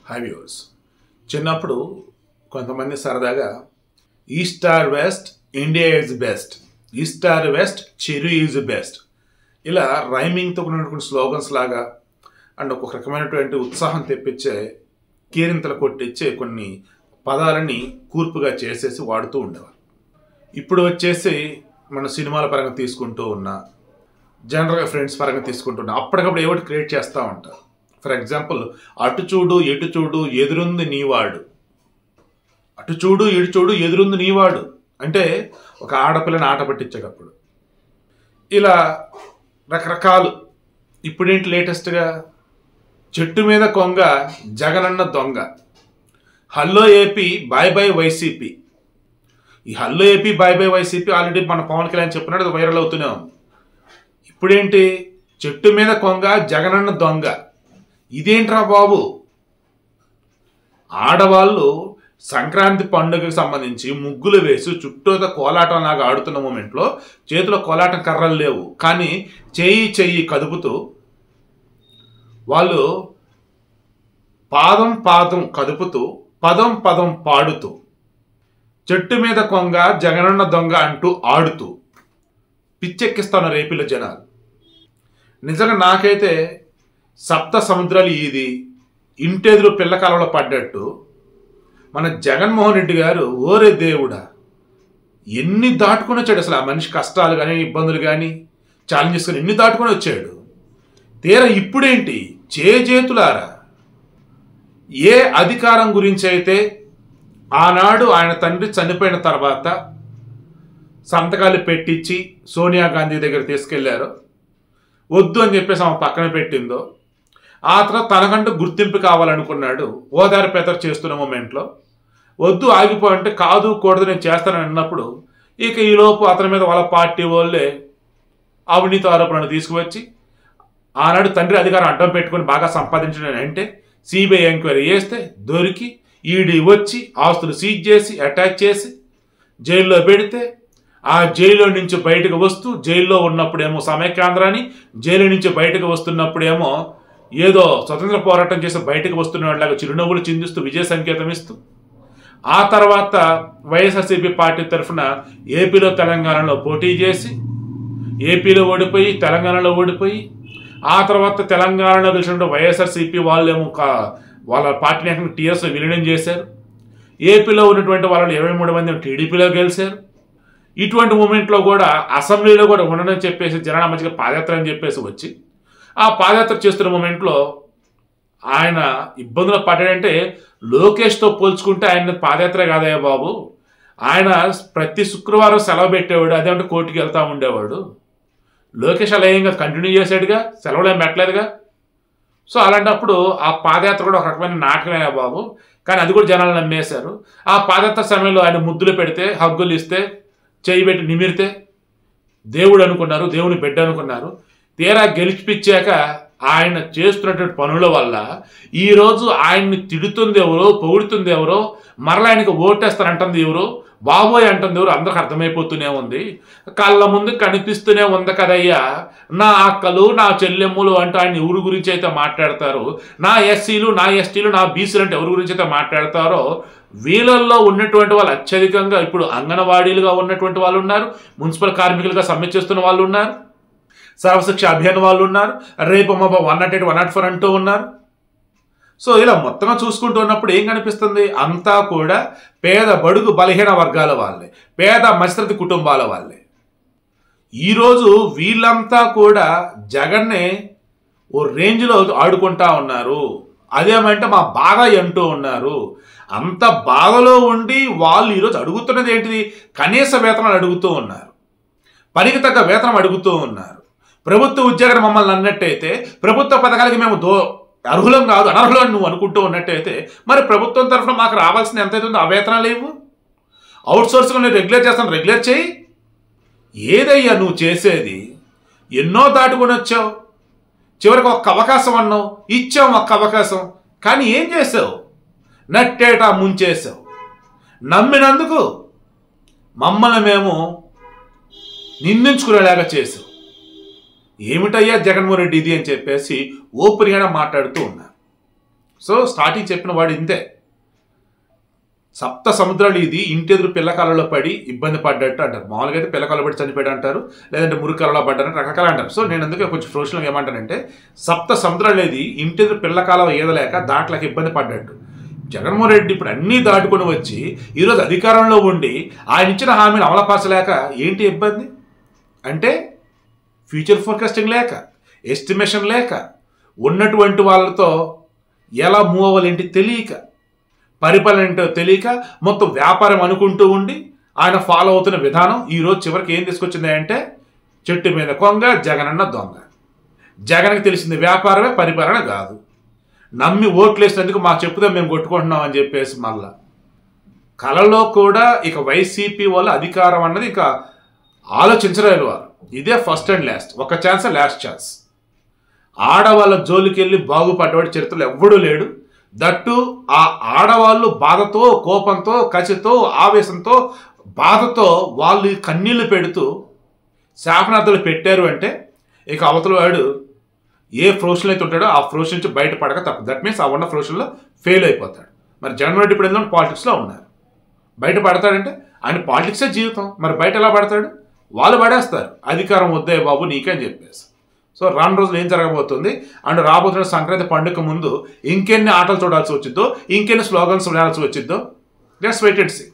High viewers. చిన్నప్పుడు కొంతమంది సరదాగా east or west India is best, east or west చెరు ఈజ్ బెస్ట్, ఇలా రైమింగ్తో ఉన్నటువంటి స్లోగన్స్ లాగా అండ్ ఒక రకమైనటువంటి ఉత్సాహం తెప్పించే కీరింతలు కొట్టించే కొన్ని పదాలని కూర్పుగా చేసేసి వాడుతూ ఉండేవారు. ఇప్పుడు వచ్చేసి మన సినిమాల పరంగా తీసుకుంటూ ఉన్నా, జనరల్గా ఫ్రెండ్స్ పరంగా తీసుకుంటున్నా, అప్పటికప్పుడు ఏమిటి క్రియేట్ చేస్తూ ఉంటారు. ఫర్ ఎగ్జాంపుల్, అటు చూడు ఎటు చూడు ఎదురుంది నీవాడు, అటు చూడు ఇటు చూడు ఎదురుంది నీవాడు అంటే ఒక ఆడపిల్లని ఆట పట్టించేటప్పుడు ఇలా రకరకాలు. ఇప్పుడేంటి లేటెస్ట్గా చెట్టు మీద కొంగ జగనన్న దొంగ, hello AP bye bye YCP. ఈ hello AP bye bye YCP already మన పవన్ కళ్యాణ్ చెప్పినట్టు అది వైరల్ అవుతూనే ఉంది. ఇప్పుడేంటి చెట్టు మీద కొంగ జగనన్న దొంగ, ఇదేంట్రా బాబు? ఆడవాళ్ళు సంక్రాంతి పండుగకి సంబంధించి ముగ్గులు వేసి చుట్టూతో కోలాటం లాగా ఆడుతున్న మూమెంట్లో చేతిలో కోలాటం కర్రలు లేవు, కానీ చెయ్యి కదుపుతూ వాళ్ళు పాదం పాదం కదుపుతూ పదం పదం పాడుతూ చెట్టు మీద కొంగ జగనన్న దొంగ అంటూ ఆడుతూ పిచ్చెక్కిస్తున్నారు ఏపీలో జనాలు. నిజంగా నాకైతే సప్త సముద్రాలు ఈది ఇంటెదురు పిల్లకాలంలో పడ్డట్టు మన జగన్మోహన్ రెడ్డి గారు ఓరే దేవుడా ఎన్ని దాటుకొని వచ్చాడు. అసలు ఆ మనిషి కష్టాలు కానీ ఇబ్బందులు కానీ ఛాలెంజెస్ కానీ ఎన్ని దాటుకొని వచ్చాడు. తీరా ఇప్పుడేంటి చేతులారా ఏ అధికారం గురించి అయితే ఆనాడు ఆయన తండ్రి చనిపోయిన తర్వాత సంతకాలు పెట్టించి సోనియా గాంధీ దగ్గర తీసుకెళ్లారో, వద్దు అని చెప్పేసి ఆమె పక్కన పెట్టిందో, ఆ తర్వాత తనకంటూ గుర్తింపు కావాలనుకున్నాడు ఓదార్పేతరు చేస్తున్న మూమెంట్లో, వద్దు ఆగిపోయంటే కాదు కూడదు నేను చేస్తానని అన్నప్పుడు ఇక ఈలోపు అతని మీద వాళ్ళ పార్టీ వాళ్ళే అవినీతి ఆరోపణలు తీసుకువచ్చి ఆనాడు తండ్రి అధికారం అడ్డం పెట్టుకుని బాగా సంపాదించడం అంటే సిబిఐ ఎంక్వైరీ చేస్తే దొరికి ఈడీ వచ్చి ఆస్తులు సీజ్ చేసి అటాక్ చేసి జైల్లో పెడితే, ఆ జైల్లో నుంచి బయటకు వస్తూ జైల్లో ఉన్నప్పుడేమో సమైక్యాంధ్రాన్ని, జైలు నుంచి బయటకు వస్తున్నప్పుడేమో ఏదో స్వతంత్ర పోరాటం చేసి బయటకు వస్తున్న వాళ్ళలాగా చిరునవ్వులు చిందిస్తూ విజయ సంకేతం ఇస్తూ, ఆ తర్వాత వైఎస్ఆర్సీపీ పార్టీ తరఫున ఏపీలో తెలంగాణలో పోటీ చేసి ఏపీలో ఓడిపోయి తెలంగాణలో ఓడిపోయి, ఆ తర్వాత తెలంగాణలో గెలిచిన వైఎస్ఆర్సీపీ వాళ్ళేమో వాళ్ళ పార్టీని టీఆర్ఎస్లో విలీనం చేశారు. ఏపీలో ఉన్నటువంటి వాళ్ళు 23 మంది టీడీపీలో గెలిచారు. ఇటువంటి మూమెంట్లో కూడా అసెంబ్లీలో కూడా ఉండనని చెప్పేసి జనాల మధ్యగా పాదయాత్ర అని చెప్పేసి వచ్చి ఆ పాదయాత్ర చేస్తున్న మూమెంట్లో ఆయన ఇబ్బందులు పడ్డాడంటే లోకేష్తో పోల్చుకుంటే ఆయన పాదయాత్ర కాదయ్యా బాబు, ఆయన ప్రతి శుక్రవారం సెలవు పెట్టేవాడు, అదేమంటే కోర్టుకి వెళ్తూ ఉండేవాడు. లోకేష్ అలా ఏం కాదు, కంటిన్యూ చేశాడుగా, సెలవులు ఏం పెట్టలేదుగా. సో అలాంటప్పుడు ఆ పాదయాత్ర కూడా ఒక రకమైన నాటకమే బాబు, కానీ అది కూడా జనాలు నమ్మేశారు. ఆ పాదయాత్ర సమయంలో ఆయన ముద్దులు పెడితే, హగ్గులు ఇస్తే, చేయి పెట్టి నిమిరితే దేవుడు అనుకున్నారు, దేవుని బిడ్డ అనుకున్నారు. తీరా గెలిచిపిచ్చాక ఆయన చేస్తున్నటువంటి పనుల వల్ల ఈరోజు ఆయన్ని తిడుతుంది ఎవరో, పొగుడుతుంది ఎవరో, మరలా ఆయనకు ఓటేస్తారంటుంది ఎవరో, బాబోయ్ అంటుంది ఎవరు, అందరికి అర్థమైపోతూనే ఉంది. కళ్ళ ముందు కనిపిస్తూనే ఉంది కదయ్యా నా అక్కలు నా చెల్లెమ్ములు అంటూ ఆయన ఎవరి గురించి అయితే మాట్లాడతారు, నా ఎస్సీలు నా ఎస్టీలు నా బీసీలు అంటే ఎవరి గురించి అయితే మాట్లాడతారో, వీళ్ళల్లో ఉన్నటువంటి వాళ్ళు అత్యధికంగా ఇప్పుడు అంగన్వాడీలుగా ఉన్నటువంటి వాళ్ళు ఉన్నారు, మున్సిపల్ కార్మికులుగా సమ్మె చేస్తున్న వాళ్ళు ఉన్నారు, సర్వశిక్ష అభియాన్ వాళ్ళు ఉన్నారు, రేపు మా 108 104 అంటూ ఉన్నారు. సో ఇలా మొత్తంగా చూసుకుంటూ ఉన్నప్పుడు ఏం కనిపిస్తుంది, అంతా కూడా పేద బడుగు బలహీన వర్గాల వాళ్ళే, పేద మధ్యతరగతి కుటుంబాల వాళ్ళే. ఈరోజు వీళ్ళంతా కూడా జగన్నే ఓ రేంజ్లో ఆడుకుంటా ఉన్నారు. అదేమంటే మా బాధ అంటూ ఉన్నారు. అంత బాధలో ఉండి వాళ్ళు ఈరోజు అడుగుతున్నది ఏంటిది, కనీస వేతనాలు అడుగుతూ ఉన్నారు, పనికి తగ్గ వేతనం అడుగుతూ ఉన్నారు. ప్రభుత్వ ఉద్యోగాలు మమ్మల్ని అన్నట్టయితే ప్రభుత్వ పథకాలకి మేము అర్హులం కాదు అనర్హులం నువ్వు అనుకుంటూ ఉన్నట్టయితే మరి ప్రభుత్వం తరఫున మాకు రావాల్సిన ఎంత అవుతుందో ఆ వేతనాలు లేవు. అవుట్సోర్స్గా నువ్వు రెగ్యులేట్ చేస్తాను, రెగ్యులేట్ చేయి. ఏదయ్యా నువ్వు చేసేది? ఎన్నో దాటుకొని వచ్చావు, చివరికి ఒక్క అవకాశం అన్నావు, ఇచ్చావు ఒక్క అవకాశం, కానీ ఏం చేసావు? నట్టేటా ముంచేసావు. నమ్మినందుకు మమ్మల్ని మేము నిందించుకునేలాగా చేసావు. ఏమిటయ్యా జగన్మోహన్ రెడ్డి ఇది అని చెప్పేసి ఓపెన్గా మాట్లాడుతూ ఉన్నారు. సో స్టార్టింగ్ చెప్పిన వాడు ఇంతే. సప్త సముద్రాలు ఇది ఇంటెదురు పిల్లకాలలో పడి ఇబ్బంది పడ్డట్టు అంటారు. మామూలుగా అయితే పిల్లకాలలో పడి చనిపోయాడు అంటారు, లేదంటే మురికాలలో పడ్డారని రకరకాలు అంటారు. సో నేను అందుకే కొంచెం ఫ్రోషన్గా ఏమంటానంటే సప్త సముద్రాలు ఇది ఇంటెదురు పిల్లకాలం ఈదలేక దాంట్లోకి ఇబ్బంది పడ్డట్టు. జగన్మోహన్ రెడ్డి ఇప్పుడు అన్నీ దాటుకొని వచ్చి ఈరోజు అధికారంలో ఉండి ఆయన ఇచ్చిన హామీని అమలుపరచలేక ఏంటి ఇబ్బంది అంటే ఫ్యూచర్ ఫోర్కాస్టింగ్ లేక, ఎస్టిమేషన్ లేక, ఉన్నటువంటి వాళ్ళతో ఎలా మూవ్ అవ్వాలేంటి తెలియక, పరిపాలన ఏంటో తెలియక మొత్తం వ్యాపారం అనుకుంటూ ఉండి ఆయన ఫాలో అవుతున్న విధానం ఈరోజు చివరికి ఏం తీసుకొచ్చింది అంటే చెట్టు మీద కొంగ, జగనన్న దొంగ. జగన్కి తెలిసింది వ్యాపారమే, పరిపాలన కాదు. నమ్మి ఓట్లు వేసినందుకు మా చెప్పుదా మేము కొట్టుకుంటున్నాం అని చెప్పేసి మళ్ళా కళలో కూడా ఇక వైసీపీ వాళ్ళ అధికారం అన్నది ఇక ఆలోచించలేరు వారు. ఇదే ఫస్ట్ అండ్ లాస్ట్, ఒక ఛాన్స్ లాస్ట్ ఛాన్స్. ఆడవాళ్ళ జోలికి వెళ్ళి బాగుపడ్డవాడి చరిత్రలో ఎవ్వడూ లేడు. దట్టు ఆ ఆడవాళ్ళు బాధతో, కోపంతో, కసితో, ఆవేశంతో, బాధతో వాళ్ళు కన్నీళ్లు పెడుతూ శాపనార్థాలు పెట్టారు అంటే ఇక అవతల వాడు ఏ ఫ్రోషన్ అయితే ఉంటాడో ఆ ఫ్రోషన్ నుంచి బయటపడక తప్పదు. దట్ మీన్స్ ఆ ఉన్న ఫ్రోషన్లో ఫెయిల్ అయిపోతాడు. మరి జగన్మోహన్ రెడ్డి ఇప్పుడు ఎందుకంటే పాలిటిక్స్లో ఉన్నారు. బయట పడతాడంటే ఆయన పాలిటిక్సే జీవితం, మరి బయట ఎలా పడతాడు? వాళ్ళు పడేస్తారు, అధికారం వద్దే బాబు నీకే అని చెప్పేసి. సో రాను రోజులు ఏం జరగబోతుంది అండ్ రాబోతున్న సంక్రాంతి పండుగ ముందు ఇంకెన్ని ఆటలు చూడాల్సి వచ్చిందో, ఇంకెన్ని స్లోగన్స్ వినాల్సి వచ్చిందో, లెట్స్ వెయిట్ అండ్ సీ.